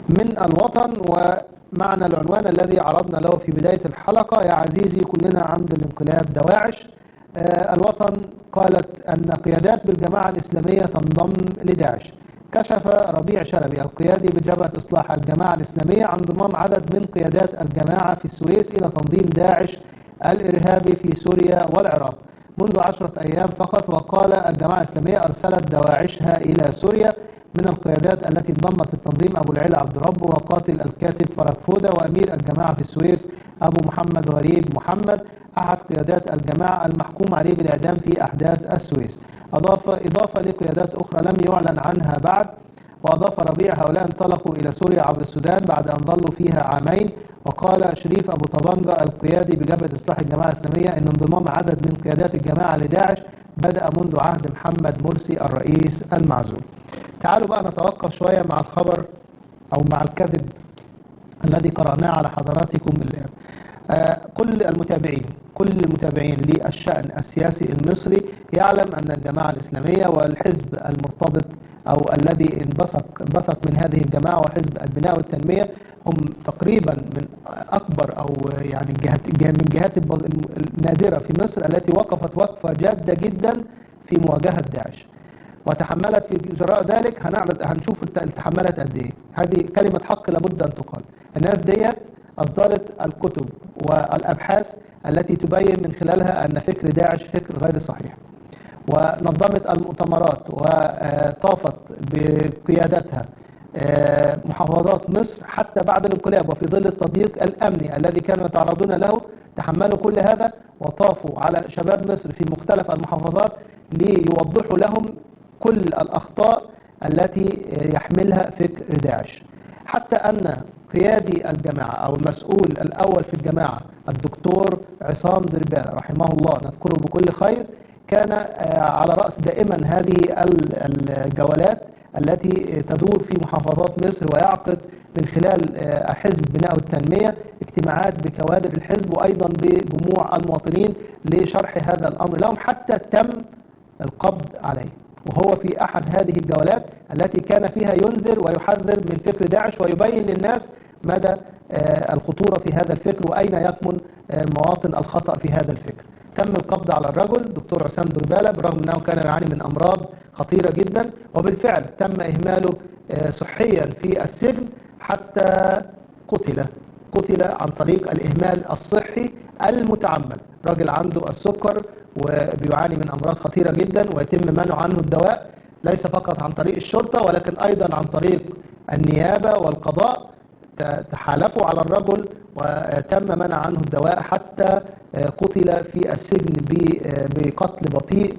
من الوطن. ومعنى العنوان الذي عرضنا له في بداية الحلقة: يا عزيزي كلنا عند الانقلاب دواعش. الوطن قالت أن قيادات بالجماعة الإسلامية تنضم لداعش. كشف ربيع شلبي القيادي بجبهة إصلاح الجماعة الإسلامية عن انضمام عدد من قيادات الجماعة في السويس إلى تنظيم داعش الإرهابي في سوريا والعراق منذ 10 أيام فقط. وقال الجماعة الإسلامية أرسلت دواعشها إلى سوريا. من القيادات التي انضمت للتنظيم أبو العلا عبد رب وقاتل الكاتب فرج فودة، وأمير الجماعة في السويس أبو محمد غريب محمد أحد قيادات الجماعة المحكوم عليه بالإعدام في أحداث السويس، إضافة لقيادات أخرى لم يعلن عنها بعد. وأضاف ربيع: هؤلاء انطلقوا إلى سوريا عبر السودان بعد أن ظلوا فيها عامين. وقال شريف أبو طبنجة القيادي بجبهة إصلاح الجماعة الإسلامية إن انضمام عدد من قيادات الجماعة لداعش بدأ منذ عهد محمد مرسي الرئيس المعزول. تعالوا بقى نتوقف شوية مع الخبر أو مع الكذب الذي قرأناه على حضراتكم الآن. كل المتابعين للشأن السياسي المصري يعلم أن الجماعة الإسلامية والحزب المرتبط أو الذي انبثق من هذه الجماعة وحزب البناء والتنمية هم تقريبا من أكبر أو يعني من جهات النادرة في مصر التي وقفت وقفة جادة جدا في مواجهة داعش، وتحملت في جراء ذلك. هنشوف تحملت قد ايه. هذه كلمة حق لابد أن تقال. الناس ديت أصدرت الكتب والأبحاث التي تبين من خلالها أن فكر داعش فكر غير صحيح، ونظمت المؤتمرات وطافت بقيادتها محافظات مصر حتى بعد الانقلاب وفي ظل التضييق الأمني الذي كانوا يتعرضون له. تحملوا كل هذا وطافوا على شباب مصر في مختلف المحافظات ليوضحوا لهم كل الأخطاء التي يحملها فكر داعش، حتى أن قيادي الجماعة أو المسؤول الأول في الجماعة الدكتور عصام دربالة رحمه الله نذكره بكل خير كان على رأس دائما هذه الجولات التي تدور في محافظات مصر، ويعقد من خلال حزب بناء والتنمية اجتماعات بكوادر الحزب وأيضا بجموع المواطنين لشرح هذا الأمر لهم حتى تم القبض عليه. وهو في أحد هذه الجولات التي كان فيها ينذر ويحذر من فكر داعش ويبين للناس مدى الخطورة في هذا الفكر وأين يكمن مواطن الخطأ في هذا الفكر. تم القبض على الرجل دكتور عصام دربالة بالرغم أنه كان يعاني من أمراض خطيرة جدا، وبالفعل تم إهماله صحيا في السجن حتى قتل عن طريق الإهمال الصحي المتعمد. راجل عنده السكر وبيعاني من أمراض خطيرة جدا ويتم منع عنه الدواء ليس فقط عن طريق الشرطة ولكن أيضا عن طريق النيابة والقضاء. تحالفوا على الرجل وتم منع عنه الدواء حتى قتل في السجن بقتل بطيء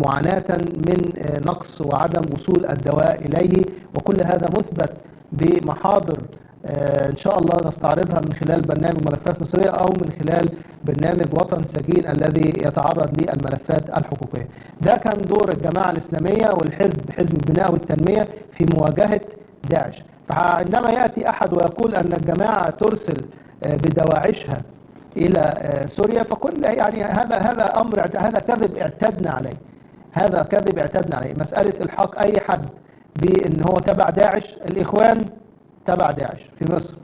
معاناة من نقص وعدم وصول الدواء إليه. وكل هذا مثبت بمحاضر إن شاء الله نستعرضها من خلال برنامج ملفات مصرية أو من خلال برنامج وطن سجين الذي يتعرض للملفات الحقوقية. ده كان دور الجماعة الإسلامية والحزب حزب البناء والتنمية في مواجهة داعش. فعندما يأتي أحد ويقول أن الجماعة ترسل بدواعشها إلى سوريا فكل يعني هذا أمر هذا كذب اعتدنا عليه. هذا كذب اعتدنا عليه. مسألة الحاق أي حد بأن هو تبع داعش، الإخوان تبع داعش في مصر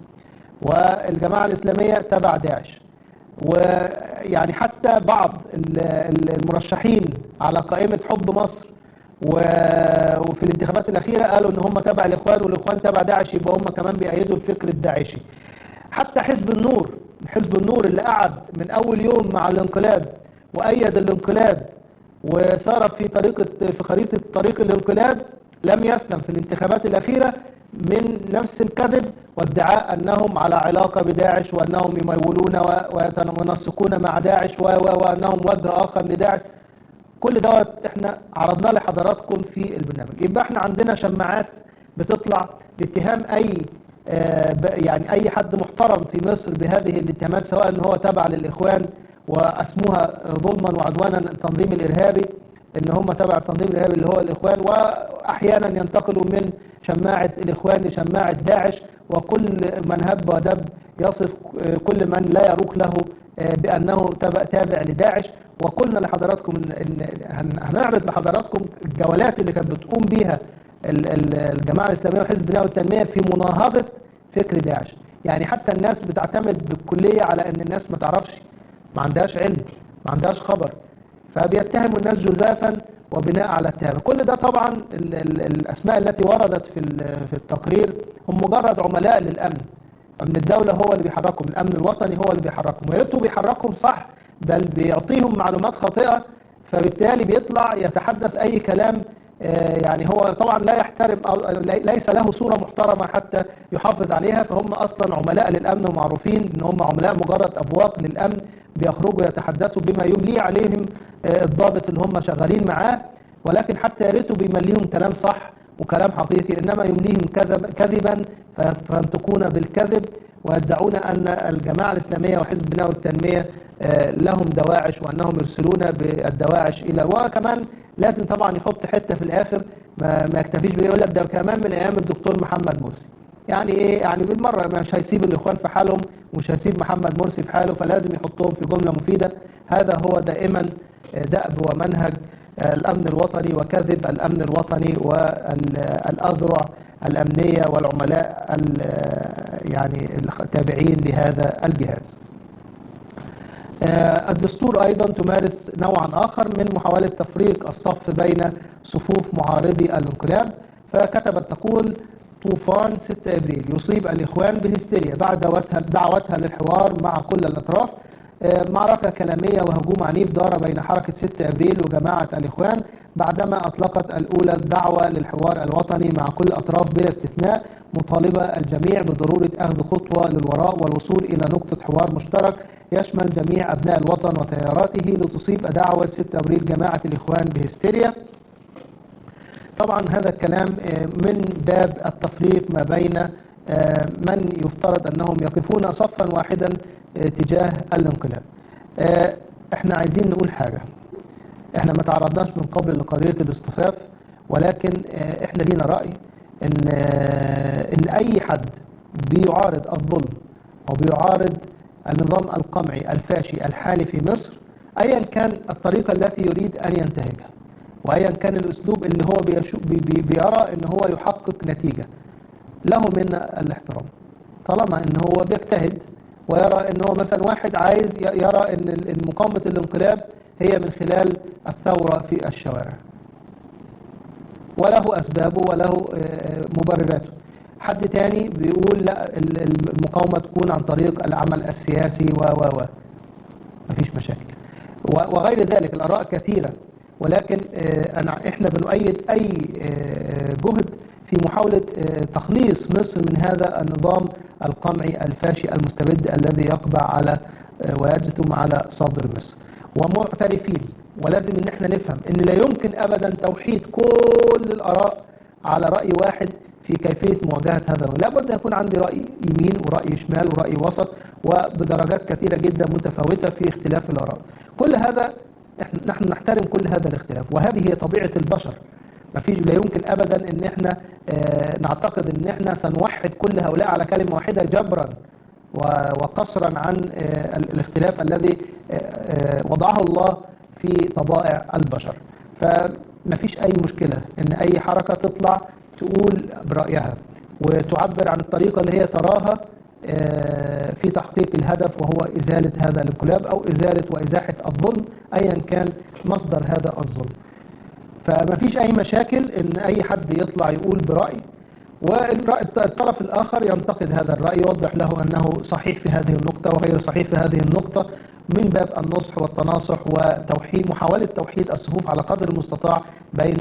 والجماعة الإسلامية تبع داعش، ويعني حتى بعض المرشحين على قائمة حب مصر وفي الانتخابات الأخيرة قالوا ان هم تبع الإخوان والإخوان تبع داعش يبقى هم كمان بيأيدوا الفكر الداعشي. حتى حزب النور اللي قعد من أول يوم مع الانقلاب وأيد الانقلاب وسار في خريطة طريق الانقلاب لم يسلم في الانتخابات الأخيرة من نفس الكذب وادعاء أنهم على علاقة بداعش وأنهم يمولون وينسقون مع داعش وأنهم وجه آخر لداعش. كل دوت احنا عرضناه لحضراتكم في البرنامج. يبقى احنا عندنا شماعات بتطلع لاتهام يعني اي حد محترم في مصر بهذه الاتهامات سواء ان هو تبع للاخوان واسموها ظلما وعدوانا التنظيم الارهابي ان هم تبع التنظيم الارهابي اللي هو الاخوان، واحيانا ينتقلوا من شماعة الاخوان لشماعة داعش، وكل من هب ودب يصف كل من لا يروق له بانه تابع لداعش. وقلنا لحضراتكم هنعرض لحضراتكم الجولات اللي كانت بتقوم بيها الجماعة الإسلامية وحزب البناء والتنمية في مناهضة فكر داعش. يعني حتى الناس بتعتمد بالكلية على أن الناس ما تعرفش، ما عندهاش علم، ما عندهاش خبر، فبيتهموا الناس جزافا وبناء على اتهام. كل ده طبعا الأسماء التي وردت في التقرير هم مجرد عملاء للأمن. أمن الدولة هو اللي بيحركهم، الأمن الوطني هو اللي بيحركهم، وياريته بيحركهم صح، بل بيعطيهم معلومات خاطئة، فبالتالي بيطلع يتحدث أي كلام. يعني هو طبعا لا يحترم أو ليس له صورة محترمة حتى يحافظ عليها، فهم أصلا عملاء للأمن ومعروفين إن هم عملاء مجرد أبواق للأمن، بيخرجوا يتحدثوا بما يملي عليهم الضابط اللي هم شغالين معاه، ولكن حتى ياريته بيمليهم كلام صح وكلام حقيقي، إنما يمليهم كذبا فينطقون بالكذب ويدعون أن الجماعة الإسلامية وحزب البناء والتنمية لهم دواعش، وأنهم يرسلون بالدواعش إلى، وكمان لازم طبعا يحط حتة في الآخر ما يكتفيش بيقول لك ده كمان من أيام الدكتور محمد مرسي. يعني إيه؟ يعني بالمرة مش هيسيب الإخوان في حالهم ومش هيسيب محمد مرسي في حاله، فلازم يحطهم في جملة مفيدة. هذا هو دائما دأب ومنهج الأمن الوطني وكذب الأمن الوطني والأذرع الأمنية والعملاء يعني التابعين لهذا الجهاز. الدستور أيضا تمارس نوعا آخر من محاولة تفريق الصف بين صفوف معارضي الانقلاب، فكتبت تقول: طوفان 6 أبريل يصيب الإخوان بالهستيريا بعد دعوتها للحوار مع كل الأطراف. معركة كلامية وهجوم عنيف دار بين حركة 6 أبريل وجماعة الإخوان بعدما أطلقت الأولى الدعوة للحوار الوطني مع كل الأطراف بلا استثناء، مطالبة الجميع بضرورة أخذ خطوة للوراء والوصول إلى نقطة حوار مشترك يشمل جميع أبناء الوطن وتياراته لتصيب دعوة 6 أبريل جماعة الإخوان بهستيريا. طبعا هذا الكلام من باب التفريق ما بين من يفترض أنهم يقفون صفا واحدا تجاه الانقلاب. احنا عايزين نقول حاجة، احنا ما تعرضناش من قبل لقضية الاصطفاف، ولكن احنا لينا رأي ان اي حد بيعارض الظلم او بيعارض النظام القمعي الفاشي الحالي في مصر، ايا كان الطريقة التي يريد ان ينتهجها، وايا كان الاسلوب اللي هو بيرى ان هو يحقق نتيجة، له منا الاحترام، طالما ان هو بيجتهد ويرى ان هو مثلا واحد عايز يرى ان مقاومة الانقلاب هي من خلال الثورة في الشوارع، وله اسبابه وله مبرراته. حد تاني بيقول لا، المقاومة تكون عن طريق العمل السياسي مفيش مشاكل، وغير ذلك الآراء كثيرة، ولكن احنا بنؤيد اي جهد في محاولة تخليص مصر من هذا النظام القمعي الفاشي المستبد الذي يقبع على ويجثم على صدر مصر، ومعترفين. ولازم ان احنا نفهم ان لا يمكن ابدا توحيد كل الآراء على رأي واحد في كيفية مواجهة هذا. لابد يكون عندي رأي يمين ورأي شمال ورأي وسط، وبدرجات كثيرة جدا متفاوتة في اختلاف الآراء. كل هذا نحن نحترم كل هذا الاختلاف، وهذه هي طبيعة البشر. لا يمكن ابدا ان احنا نعتقد ان احنا سنوحد كل هؤلاء على كلمة واحدة جبرا وقصرا عن الاختلاف الذي وضعه الله في طبائع البشر. فما فيش اي مشكلة ان اي حركة تطلع تقول برأيها وتعبر عن الطريقة اللي هي تراها في تحقيق الهدف، وهو إزالة هذا الانقلاب أو إزالة وإزاحة الظلم أيا كان مصدر هذا الظلم. فما فيش أي مشاكل إن أي حد يطلع يقول برأي، والطرف الآخر ينتقد هذا الرأي، يوضح له أنه صحيح في هذه النقطة وغير صحيح في هذه النقطة، من باب النصح والتناصح وتوحيد، محاولة توحيد الصفوف على قدر المستطاع بين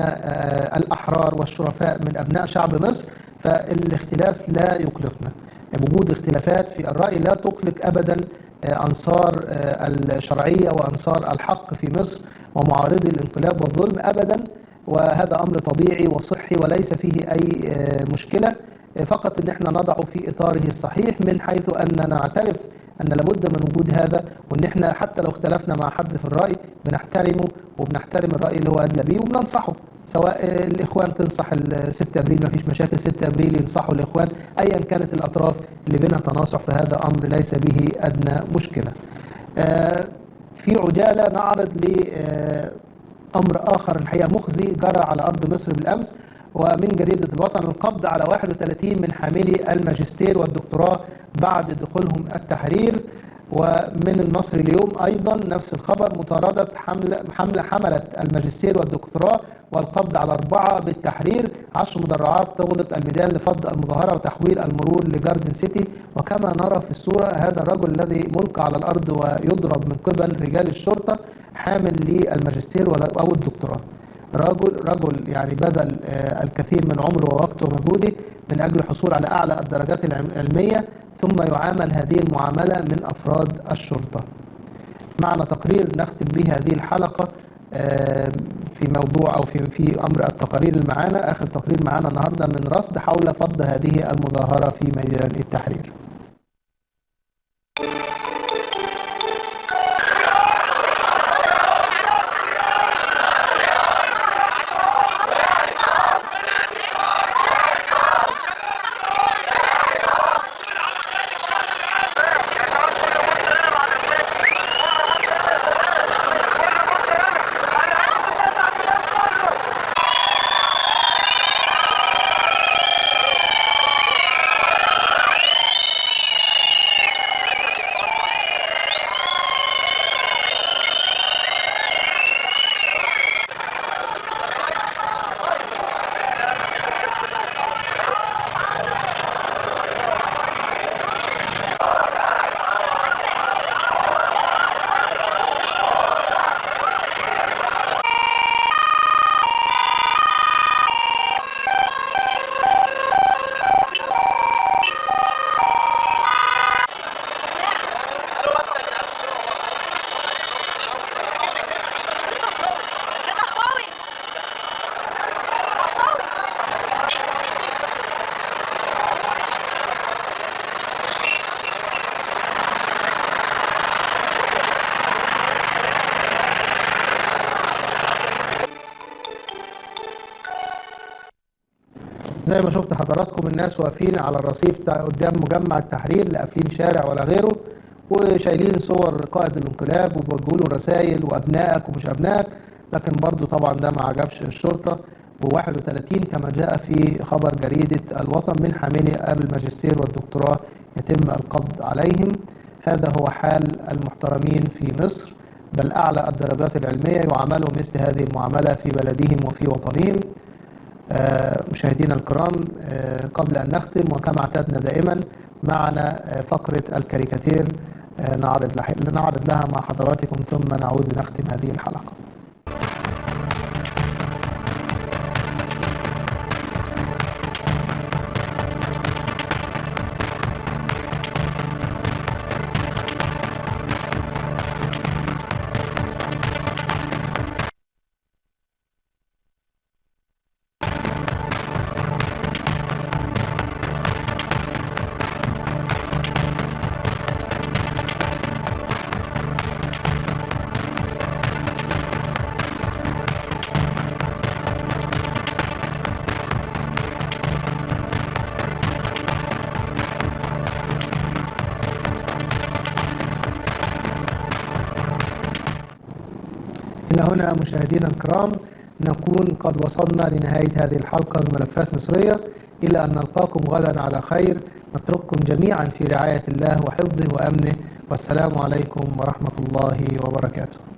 الأحرار والشرفاء من أبناء شعب مصر. فالاختلاف لا يقلقنا، وجود اختلافات في الرأي لا تقلق أبدا أنصار الشرعية وأنصار الحق في مصر ومعارضي الانقلاب والظلم أبدا، وهذا أمر طبيعي وصحي وليس فيه أي مشكلة، فقط أن احنا نضعه في إطاره الصحيح، من حيث أننا نعترف أن لابد من وجود هذا، وأن احنا حتى لو اختلفنا مع حد في الرأي بنحترمه وبنحترم الرأي اللي هو أدلى بيه وبننصحه. سواء الإخوان تنصح 6 أبريل ما فيش مشاكل، 6 أبريل ينصحوا الإخوان، أيا كانت الأطراف اللي بينها تناصح، فهذا أمر ليس به أدنى مشكلة. في عجالة نعرض لأمر آخر الحقيقة مخزي جرى على أرض مصر بالأمس، ومن جريدة الوطن: القبض على 31 من حاملي الماجستير والدكتوراه بعد دخولهم التحرير. ومن المصري اليوم أيضا نفس الخبر: مطاردة حملة الماجستير والدكتوراه والقبض على 4 بالتحرير. 10 مدرعات تغلق الميدان لفض المظاهرة وتحويل المرور لجاردن سيتي. وكما نرى في الصورة هذا الرجل الذي ملقى على الأرض ويضرب من قبل رجال الشرطة حامل للماجستير أو الدكتوراه. رجل يعني بذل الكثير من عمره ووقته ومجهوده من أجل الحصول على أعلى الدرجات العلمية، ثم يعامل هذه المعاملة من أفراد الشرطة. معنا تقرير نختم به هذه الحلقة في موضوع أو في أمر التقارير اللي معانا. آخر تقرير معانا النهاردة من رصد حول فض هذه المظاهرة في ميدان التحرير. زي ما شفت حضراتكم الناس واقفين على الرصيف قدام مجمع التحرير، لا قافلين شارع ولا غيره، وشايلين صور قائد الانقلاب وبيوجهوا له رسائل وابنائك ومش ابنائك. لكن برضو طبعا ده ما عجبش الشرطه، و31 كما جاء في خبر جريده الوطن من حاملي الماجستير والدكتوراه يتم القبض عليهم. هذا هو حال المحترمين في مصر، بل اعلى الدرجات العلميه يعاملوا مثل هذه المعامله في بلدهم وفي وطنهم. مشاهدينا الكرام، قبل أن نختم وكما اعتدنا دائما معنا فقرة الكاريكاتير نعرض لها مع حضراتكم ثم نعود لنختم هذه الحلقة. إلى هنا مشاهدينا الكرام نكون قد وصلنا لنهاية هذه الحلقة من ملفات مصرية، إلى أن نلقاكم غدا على خير. نترككم جميعا في رعاية الله وحفظه وأمنه، والسلام عليكم ورحمة الله وبركاته.